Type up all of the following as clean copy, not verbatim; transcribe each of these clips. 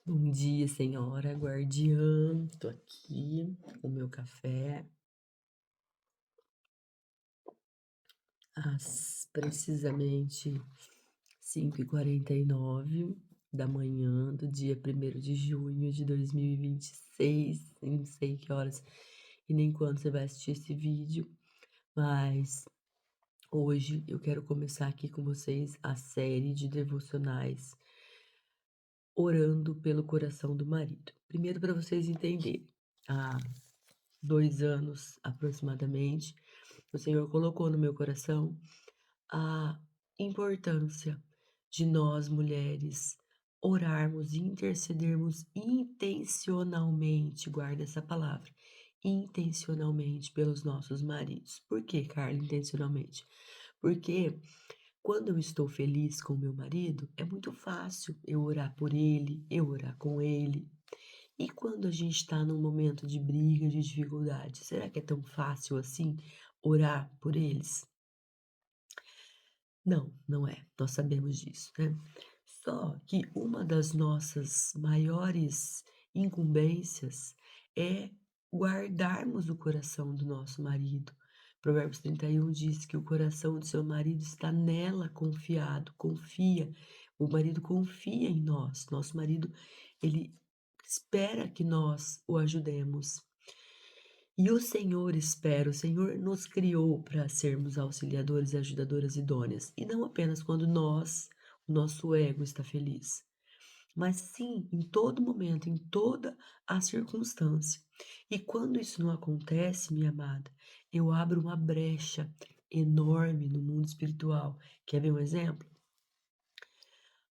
Bom dia, senhora guardiã. Tô aqui com o meu café às precisamente 5h49 da manhã do dia 1º de junho de 2026. Eu não sei que horas e nem quando você vai assistir esse vídeo, mas hoje eu quero começar aqui com vocês a série de devocionais orando pelo coração do marido. Primeiro, para vocês entenderem, há 2 anos aproximadamente, o Senhor colocou no meu coração a importância de nós mulheres orarmos e intercedermos intencionalmente, guarda essa palavra, intencionalmente pelos nossos maridos. Por que, Carla, intencionalmente? Porque quando eu estou feliz com o meu marido, é muito fácil eu orar por ele, eu orar com ele. E quando a gente está num momento de briga, de dificuldade, será que é tão fácil assim orar por eles? Não, não é. Nós sabemos disso, né? Só que uma das nossas maiores incumbências é guardarmos o coração do nosso marido. Provérbios 31 diz que o coração do seu marido está nela confiado, confia. O marido confia em nós. Nosso marido, ele espera que nós o ajudemos. E o Senhor espera, o Senhor nos criou para sermos auxiliadores e ajudadoras idôneas, e não apenas quando o nosso ego está feliz, mas sim em todo momento, em toda a circunstância. E quando isso não acontece, minha amada, eu abro uma brecha enorme no mundo espiritual. Quer ver um exemplo?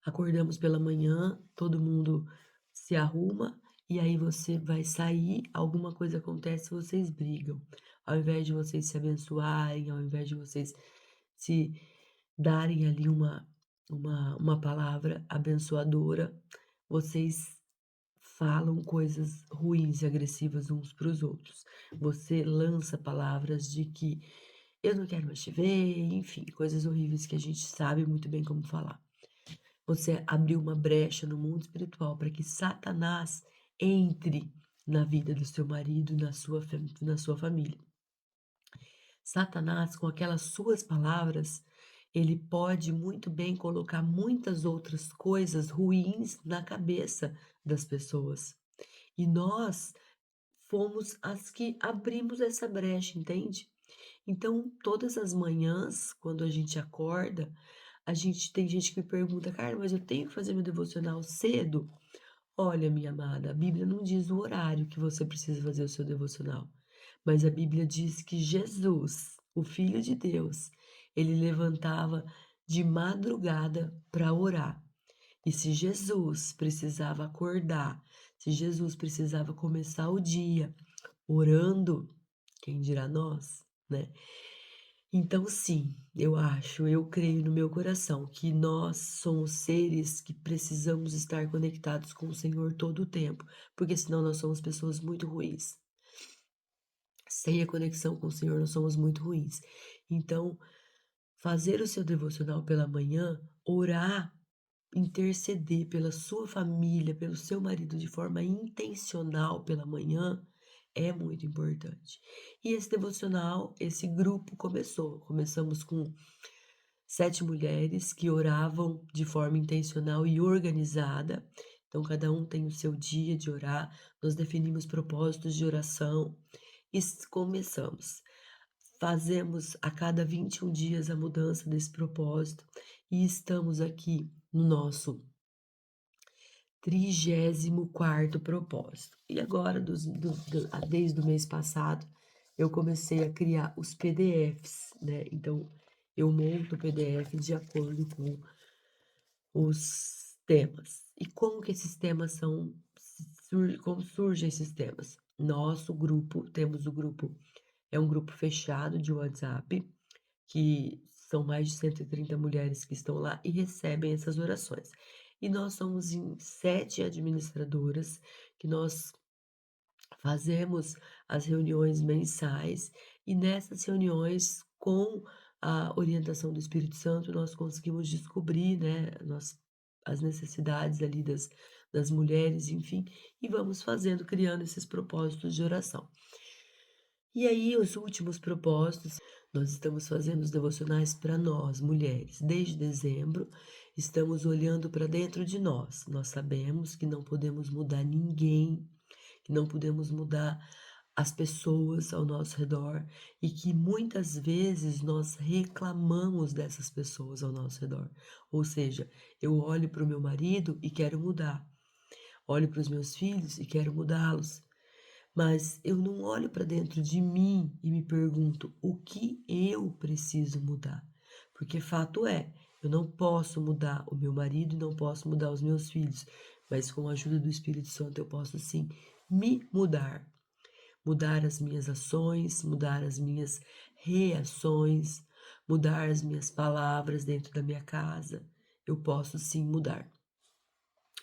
Acordamos pela manhã, todo mundo se arruma e aí você vai sair, alguma coisa acontece, vocês brigam. Ao invés de vocês se abençoarem, ao invés de vocês se darem ali uma palavra abençoadora, vocês falam coisas ruins e agressivas uns para os outros. Você lança palavras de que eu não quero mais te ver, enfim, coisas horríveis que a gente sabe muito bem como falar. Você abriu uma brecha no mundo espiritual para que Satanás entre na vida do seu marido, na sua família. Satanás, com aquelas suas palavras, ele pode muito bem colocar muitas outras coisas ruins na cabeça das pessoas. E nós fomos as que abrimos essa brecha, entende? Então, todas as manhãs, quando a gente acorda, a gente tem gente que me pergunta, cara, mas eu tenho que fazer meu devocional cedo? Olha, minha amada, a Bíblia não diz o horário que você precisa fazer o seu devocional, mas a Bíblia diz que Jesus, o Filho de Deus, ele levantava de madrugada para orar. E se Jesus precisava acordar, se Jesus precisava começar o dia orando, quem dirá nós, né? Então, sim, eu creio no meu coração que nós somos seres que precisamos estar conectados com o Senhor todo o tempo, porque senão nós somos pessoas muito ruins. Sem a conexão com o Senhor, nós somos muito ruins. Então, fazer o seu devocional pela manhã, orar, interceder pela sua família, pelo seu marido de forma intencional pela manhã, é muito importante. E esse devocional, esse grupo começou. Começamos com 7 mulheres que oravam de forma intencional e organizada. Então, cada um tem o seu dia de orar. Nós definimos propósitos de oração e começamos. Fazemos a cada 21 dias a mudança desse propósito e estamos aqui no nosso 34º propósito. E agora, desde o mês passado, eu comecei a criar os PDFs, né? Então, eu monto o PDF de acordo com os temas. E como que esses temas são, como surgem esses temas? Nosso grupo, temos o grupo, é um grupo fechado de WhatsApp, que são mais de 130 mulheres que estão lá e recebem essas orações. E nós somos em 7 administradoras, que nós fazemos as reuniões mensais, e nessas reuniões, com a orientação do Espírito Santo, nós conseguimos descobrir, né, nós as necessidades ali das mulheres, enfim, e vamos fazendo, criando esses propósitos de oração. E aí, os últimos propósitos, nós estamos fazendo os devocionais para nós, mulheres. Desde dezembro, estamos olhando para dentro de nós. Nós sabemos que não podemos mudar ninguém, que não podemos mudar as pessoas ao nosso redor e que muitas vezes nós reclamamos dessas pessoas ao nosso redor. Ou seja, eu olho para o meu marido e quero mudar, olho para os meus filhos e quero mudá-los. Mas eu não olho para dentro de mim e me pergunto o que eu preciso mudar. Porque fato é, eu não posso mudar o meu marido e não posso mudar os meus filhos, mas com a ajuda do Espírito Santo eu posso sim me mudar. Mudar as minhas ações, mudar as minhas reações, mudar as minhas palavras dentro da minha casa. Eu posso sim mudar.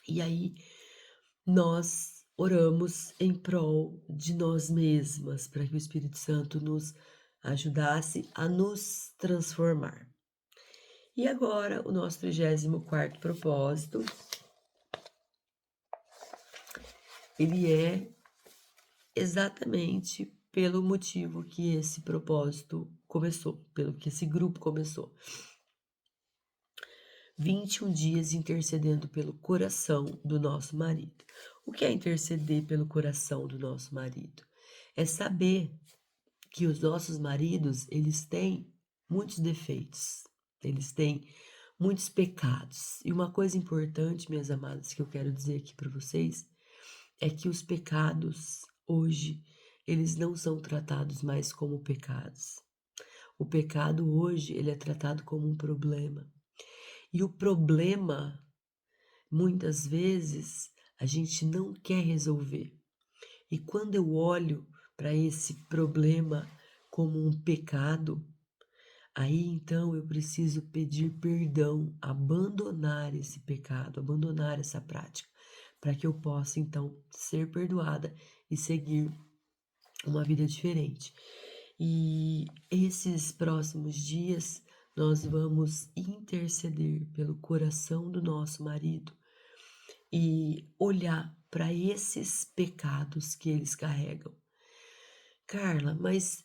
E aí, nós oramos em prol de nós mesmas, para que o Espírito Santo nos ajudasse a nos transformar. E agora, o nosso 34º propósito, ele é exatamente pelo motivo que esse propósito começou, pelo que esse grupo começou. 21 dias intercedendo pelo coração do nosso marido. O que é interceder pelo coração do nosso marido? É saber que os nossos maridos, eles têm muitos defeitos, eles têm muitos pecados. E uma coisa importante, minhas amadas, que eu quero dizer aqui para vocês, é que os pecados, hoje, eles não são tratados mais como pecados. O pecado hoje, ele é tratado como um problema. E o problema, muitas vezes, a gente não quer resolver. E quando eu olho para esse problema como um pecado, aí então eu preciso pedir perdão, abandonar esse pecado, abandonar essa prática, para que eu possa então ser perdoada e seguir uma vida diferente. E esses próximos dias nós vamos interceder pelo coração do nosso marido e olhar para esses pecados que eles carregam. Carla, mas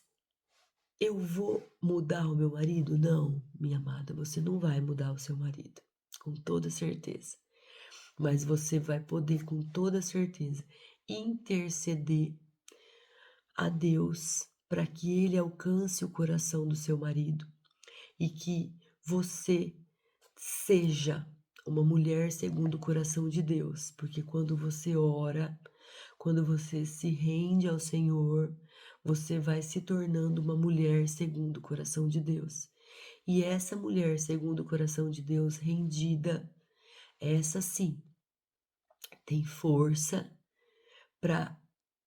eu vou mudar o meu marido? Não, minha amada, você não vai mudar o seu marido, com toda certeza. Mas você vai poder, com toda certeza, interceder a Deus para que ele alcance o coração do seu marido e que você seja uma mulher segundo o coração de Deus, porque quando você ora, quando você se rende ao Senhor, você vai se tornando uma mulher segundo o coração de Deus. E essa mulher segundo o coração de Deus, rendida, essa sim, tem força para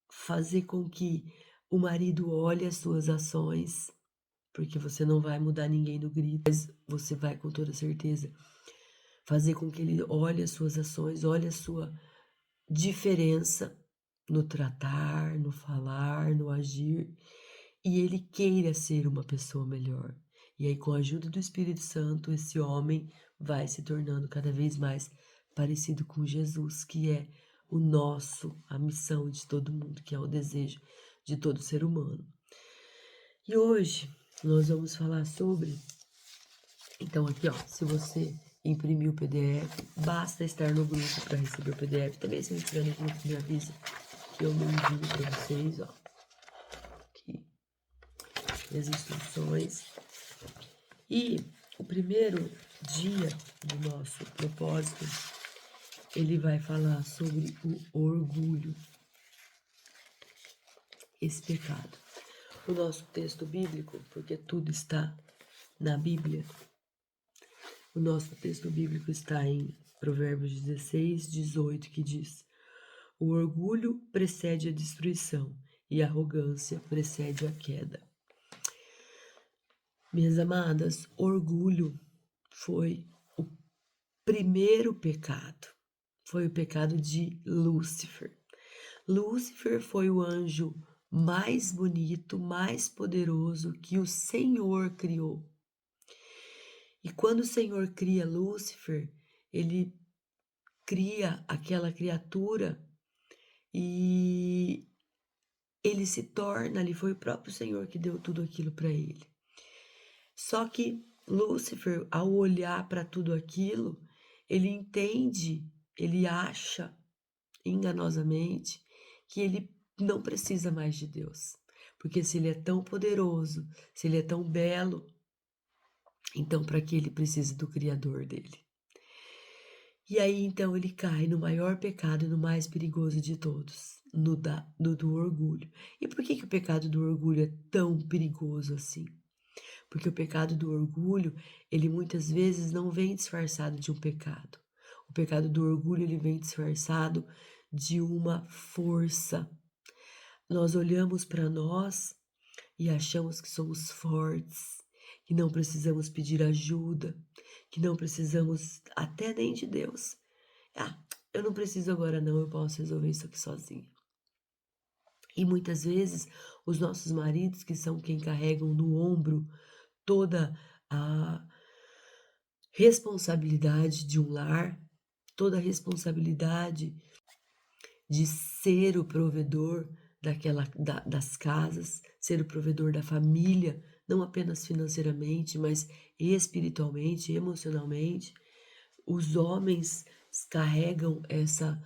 fazer com que o marido olhe as suas ações, porque você não vai mudar ninguém no grito, mas você vai com toda certeza fazer com que ele olhe as suas ações, olhe a sua diferença no tratar, no falar, no agir, e ele queira ser uma pessoa melhor. E aí, com a ajuda do Espírito Santo, esse homem vai se tornando cada vez mais parecido com Jesus, que é a missão de todo mundo, que é o desejo de todo ser humano. E hoje nós vamos falar sobre. Então, aqui, ó, se você imprimir o PDF, basta estar no grupo para receber o PDF. Também, se não estiver no grupo, me avisa que eu me envio para vocês, ó. Aqui, as instruções. E o primeiro dia do nosso propósito, ele vai falar sobre o orgulho, esse pecado. O nosso texto bíblico, porque tudo está na Bíblia, o nosso texto bíblico está em Provérbios 16, 18, que diz: o orgulho precede a destruição e a arrogância precede a queda. Minhas amadas, orgulho foi o primeiro pecado. Foi o pecado de Lúcifer. Lúcifer foi o anjo mais bonito, mais poderoso que o Senhor criou. E quando o Senhor cria Lúcifer, ele cria aquela criatura e ele se torna ali, foi o próprio Senhor que deu tudo aquilo para ele. Só que Lúcifer, ao olhar para tudo aquilo, ele entende, ele acha enganosamente que ele não precisa mais de Deus. Porque se ele é tão poderoso, se ele é tão belo, então para que ele precisa do Criador dele? E aí então ele cai no maior pecado e no mais perigoso de todos, no do orgulho. E por que que o pecado do orgulho é tão perigoso assim? Porque o pecado do orgulho, ele muitas vezes não vem disfarçado de um pecado. O pecado do orgulho, ele vem disfarçado de uma força. Nós olhamos para nós e achamos que somos fortes, que não precisamos pedir ajuda, que não precisamos até nem de Deus. Ah, eu não preciso agora não, eu posso resolver isso aqui sozinho. E muitas vezes os nossos maridos, que são quem carregam no ombro toda a responsabilidade de um lar, toda a responsabilidade de ser o provedor das casas, ser o provedor da família, não apenas financeiramente, mas espiritualmente, emocionalmente. Os homens carregam essa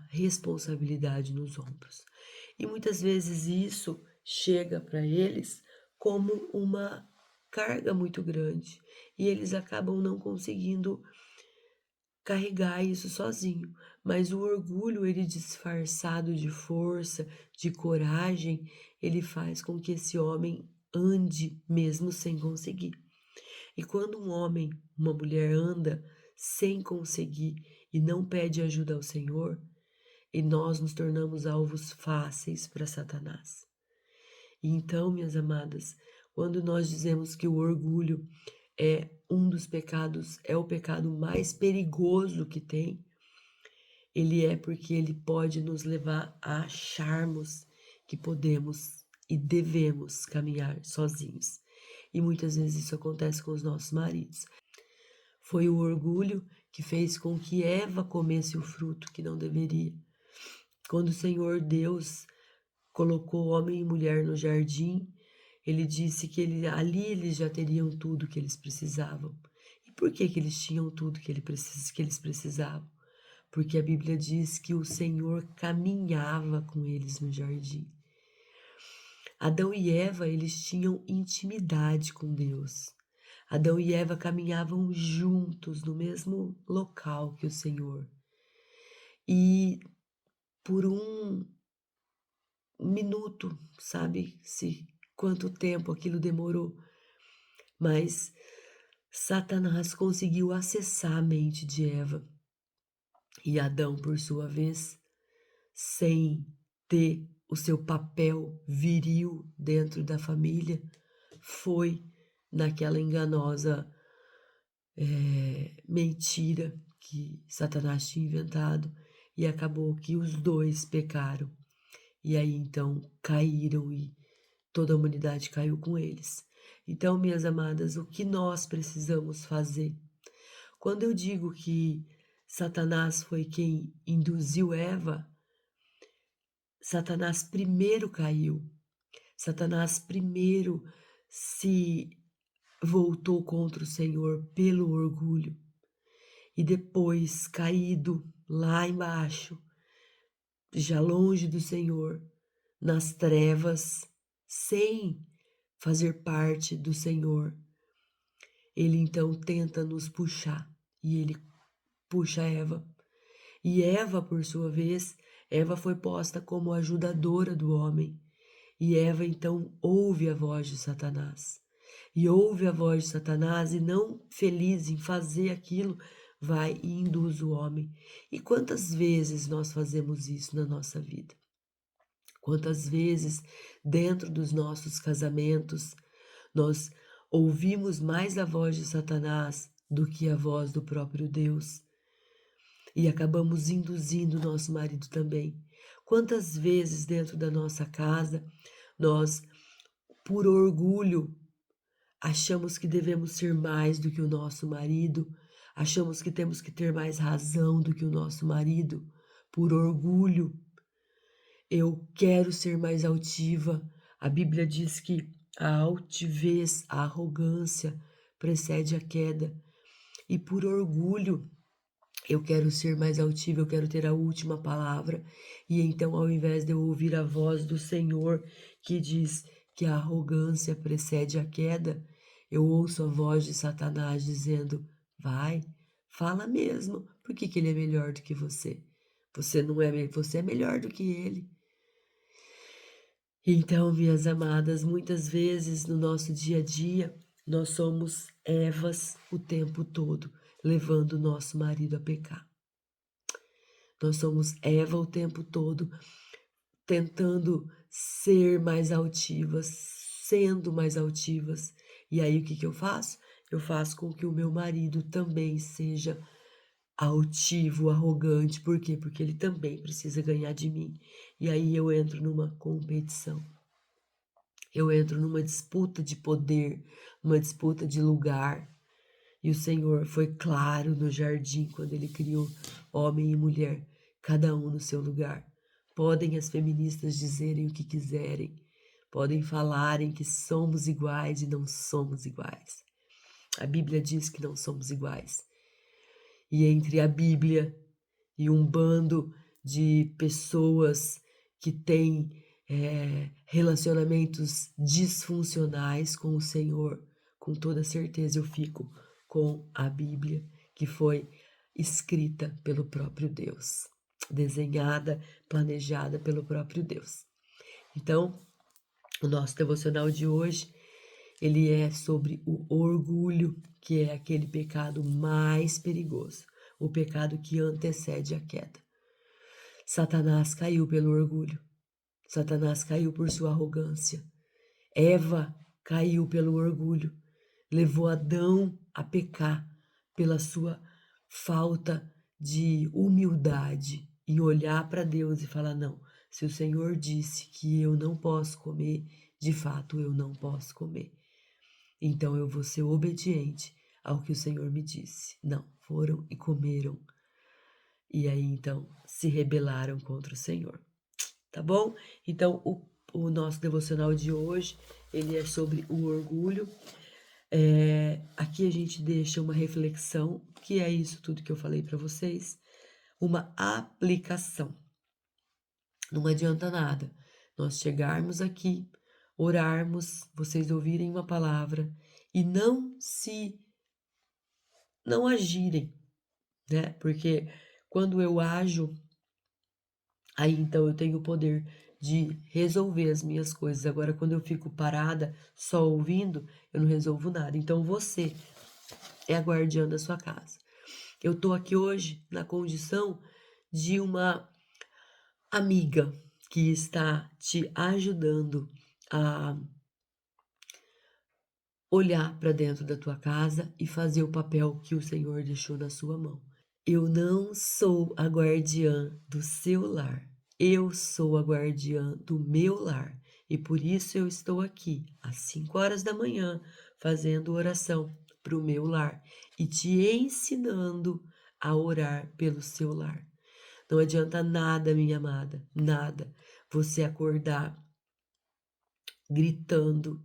responsabilidade nos ombros. E muitas vezes isso chega para eles como uma carga muito grande e eles acabam não conseguindo carregar isso sozinho. Mas o orgulho, ele disfarçado de força, de coragem, ele faz com que esse homem ande mesmo sem conseguir. E quando um homem, uma mulher anda sem conseguir e não pede ajuda ao Senhor, e nós nos tornamos alvos fáceis para Satanás. E então, minhas amadas, quando nós dizemos que o orgulho é um dos pecados, é o pecado mais perigoso que tem, ele é porque ele pode nos levar a acharmos que podemos e devemos caminhar sozinhos. E muitas vezes isso acontece com os nossos maridos. Foi o orgulho que fez com que Eva comesse o fruto que não deveria. Quando o Senhor Deus colocou homem e mulher no jardim, ele disse que ali eles já teriam tudo que eles precisavam. E por que que eles tinham tudo que eles precisavam? Porque a Bíblia diz que o Senhor caminhava com eles no jardim. Adão e Eva, eles tinham intimidade com Deus. Adão e Eva caminhavam juntos no mesmo local que o Senhor. E por um minuto, sabe-se quanto tempo aquilo demorou, mas Satanás conseguiu acessar a mente de Eva. E Adão, por sua vez, sem ter o seu papel viril dentro da família, foi naquela enganosa mentira que Satanás tinha inventado e acabou que os dois pecaram. E aí então caíram e toda a humanidade caiu com eles. Então, minhas amadas, o que nós precisamos fazer? Quando eu digo que Satanás foi quem induziu Eva, Satanás primeiro caiu. Satanás primeiro se voltou contra o Senhor pelo orgulho. E depois, caído lá embaixo, já longe do Senhor, nas trevas, sem fazer parte do Senhor, ele então tenta nos puxar e ele puxa Eva. E Eva, por sua vez, Eva foi posta como ajudadora do homem. E Eva então ouve a voz de Satanás. E ouve a voz de Satanás e não feliz em fazer aquilo, vai e induz o homem. E quantas vezes nós fazemos isso na nossa vida? Quantas vezes, dentro dos nossos casamentos, nós ouvimos mais a voz de Satanás do que a voz do próprio Deus e acabamos induzindo nosso marido também. Quantas vezes dentro da nossa casa nós, por orgulho, achamos que devemos ser mais do que o nosso marido, Achamos que temos que ter mais razão do que o nosso marido, por orgulho. Eu quero ser mais altiva. A Bíblia diz que a altivez, a arrogância precede a queda. E por orgulho, eu quero ser mais altiva, eu quero ter a última palavra. E então, ao invés de eu ouvir a voz do Senhor que diz que a arrogância precede a queda, eu ouço a voz de Satanás dizendo: vai, fala mesmo, por que que ele é melhor do que você? Você não é, você é melhor do que ele. Então, minhas amadas, muitas vezes no nosso dia a dia, nós somos Evas o tempo todo, levando o nosso marido a pecar. Nós somos Eva o tempo todo, tentando ser mais altivas, sendo mais altivas. E aí o que que eu faço? Eu faço com que o meu marido também seja altivo, arrogante. Por quê? Porque ele também precisa ganhar de mim. E aí eu entro numa competição. Eu entro numa disputa de poder, numa disputa de lugar. E o Senhor foi claro no jardim quando ele criou homem e mulher, cada um no seu lugar. Podem as feministas dizerem o que quiserem, podem falarem que somos iguais e não somos iguais. A Bíblia diz que não somos iguais. E entre a Bíblia e um bando de pessoas que têm relacionamentos disfuncionais com o Senhor, com toda certeza eu fico com a Bíblia, que foi escrita pelo próprio Deus, desenhada, planejada pelo próprio Deus. Então, o nosso devocional de hoje, ele é sobre o orgulho, que é aquele pecado mais perigoso, o pecado que antecede a queda. Satanás caiu pelo orgulho. Satanás caiu por sua arrogância. Eva caiu pelo orgulho. Levou Adão a pecar pela sua falta de humildade em olhar para Deus e falar: não, se o Senhor disse que eu não posso comer, de fato eu não posso comer. Então eu vou ser obediente ao que o Senhor me disse. Não, foram e comeram. E aí então se rebelaram contra o Senhor. Tá bom? Então o nosso devocional de hoje, ele é sobre o orgulho. Aqui a gente deixa uma reflexão, que é isso tudo que eu falei para vocês, uma aplicação. Não adianta nada nós chegarmos aqui, orarmos, vocês ouvirem uma palavra e não agirem, né? Porque quando eu ajo, aí então eu tenho o poder de resolver as minhas coisas. Agora, quando eu fico parada, só ouvindo, eu não resolvo nada. Então você é a guardiã da sua casa. Eu tô aqui hoje na condição de uma amiga que está te ajudando a olhar para dentro da tua casa e fazer o papel que o Senhor deixou na sua mão. Eu não sou a guardiã do seu lar. Eu sou a guardiã do meu lar. E por isso eu estou aqui às 5 horas da manhã fazendo oração para o meu lar e te ensinando a orar pelo seu lar. Não adianta nada, minha amada, nada. Você acordar gritando,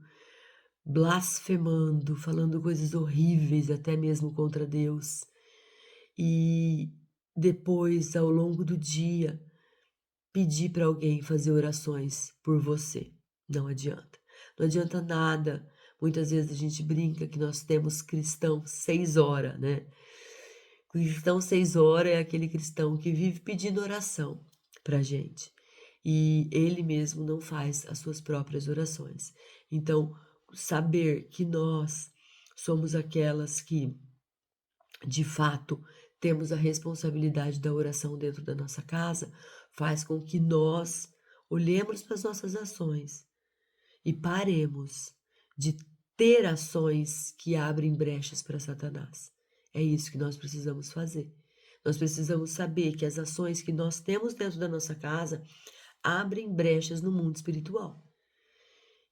blasfemando, falando coisas horríveis, até mesmo contra Deus. E depois, ao longo do dia, pedir para alguém fazer orações por você. Não adianta. Não adianta nada. Muitas vezes a gente brinca que nós temos cristão 6 horas, né? Cristão 6 horas é aquele cristão que vive pedindo oração pra gente. E ele mesmo não faz as suas próprias orações. Então, saber que nós somos aquelas que, de fato, temos a responsabilidade da oração dentro da nossa casa, faz com que nós olhemos para as nossas ações e paremos de ter ações que abrem brechas para Satanás. É isso que nós precisamos fazer. Nós precisamos saber que as ações que nós temos dentro da nossa casa abrem brechas no mundo espiritual.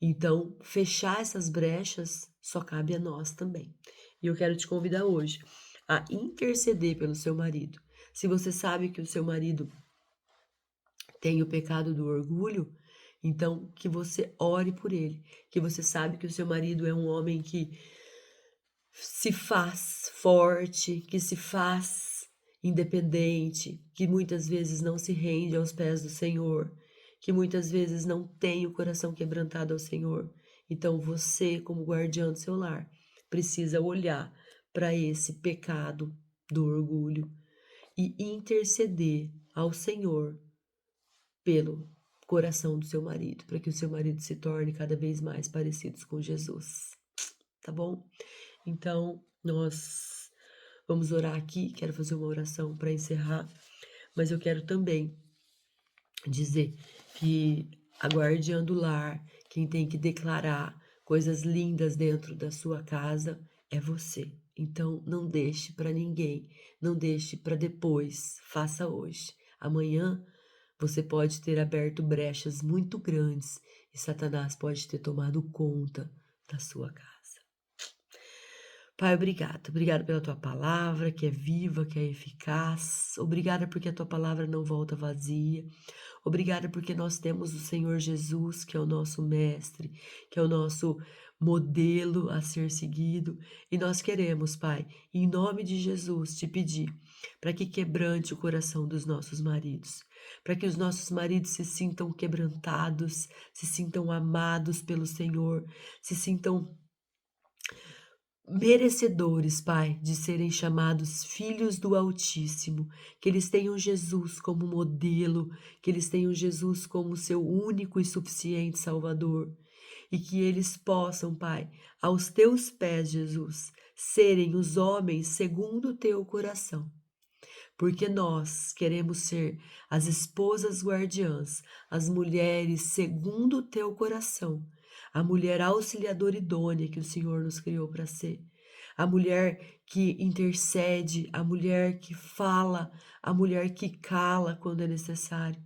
Então, fechar essas brechas só cabe a nós também. E eu quero te convidar hoje a interceder pelo seu marido. Se você sabe que o seu marido tem o pecado do orgulho, então que você ore por ele, que você sabe que o seu marido é um homem que se faz forte, que se faz independente, que muitas vezes não se rende aos pés do Senhor, que muitas vezes não tem o coração quebrantado ao Senhor. Então você, como guardião do seu lar, precisa olhar para esse pecado do orgulho e interceder ao Senhor pelo coração do seu marido, para que o seu marido se torne cada vez mais parecidos com Jesus, tá bom? Então, nós vamos orar aqui. Quero fazer uma oração para encerrar, mas eu quero também dizer que a guardiã do lar, quem tem que declarar coisas lindas dentro da sua casa é você. Então, não deixe para ninguém, não deixe para depois, faça hoje. Amanhã você pode ter aberto brechas muito grandes e Satanás pode ter tomado conta da sua casa. Pai, obrigada. Obrigada pela tua palavra, que é viva, que é eficaz. Obrigada porque a tua palavra não volta vazia. Obrigada porque nós temos o Senhor Jesus, que é o nosso mestre, que é o nosso modelo a ser seguido. E nós queremos, Pai, em nome de Jesus, te pedir para que quebrante o coração dos nossos maridos, para que os nossos maridos se sintam quebrantados, se sintam amados pelo Senhor, se sintam merecedores, Pai, de serem chamados filhos do Altíssimo, que eles tenham Jesus como modelo, que eles tenham Jesus como seu único e suficiente Salvador, e que eles possam, Pai, aos teus pés, Jesus, serem os homens segundo o teu coração. Porque nós queremos ser as esposas guardiãs, as mulheres segundo o teu coração, a mulher auxiliadora idônea que o Senhor nos criou para ser, a mulher que intercede, a mulher que fala, a mulher que cala quando é necessário,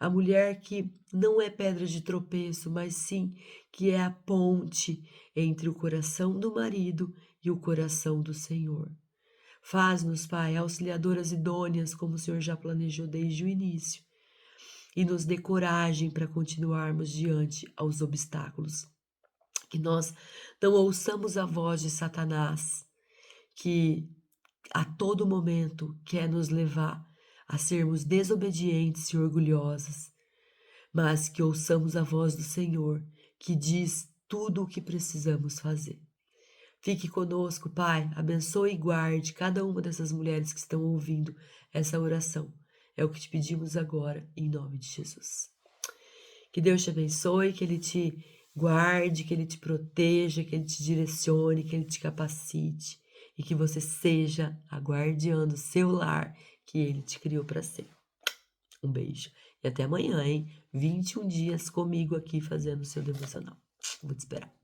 a mulher que não é pedra de tropeço, mas sim que é a ponte entre o coração do marido e o coração do Senhor. Faz-nos, Pai, auxiliadoras idôneas, como o Senhor já planejou desde o início, e nos dê coragem para continuarmos diante aos obstáculos. Que nós não ouçamos a voz de Satanás, que a todo momento quer nos levar a sermos desobedientes e orgulhosas, mas que ouçamos a voz do Senhor, que diz tudo o que precisamos fazer. Fique conosco, Pai, abençoe e guarde cada uma dessas mulheres que estão ouvindo essa oração. É o que te pedimos agora, em nome de Jesus. Que Deus te abençoe, que Ele te guarde, que Ele te proteja, que Ele te direcione, que Ele te capacite e que você seja a guardiã do seu lar que Ele te criou para ser. Um beijo e até amanhã, hein? 21 dias comigo aqui fazendo o seu devocional. Vou te esperar.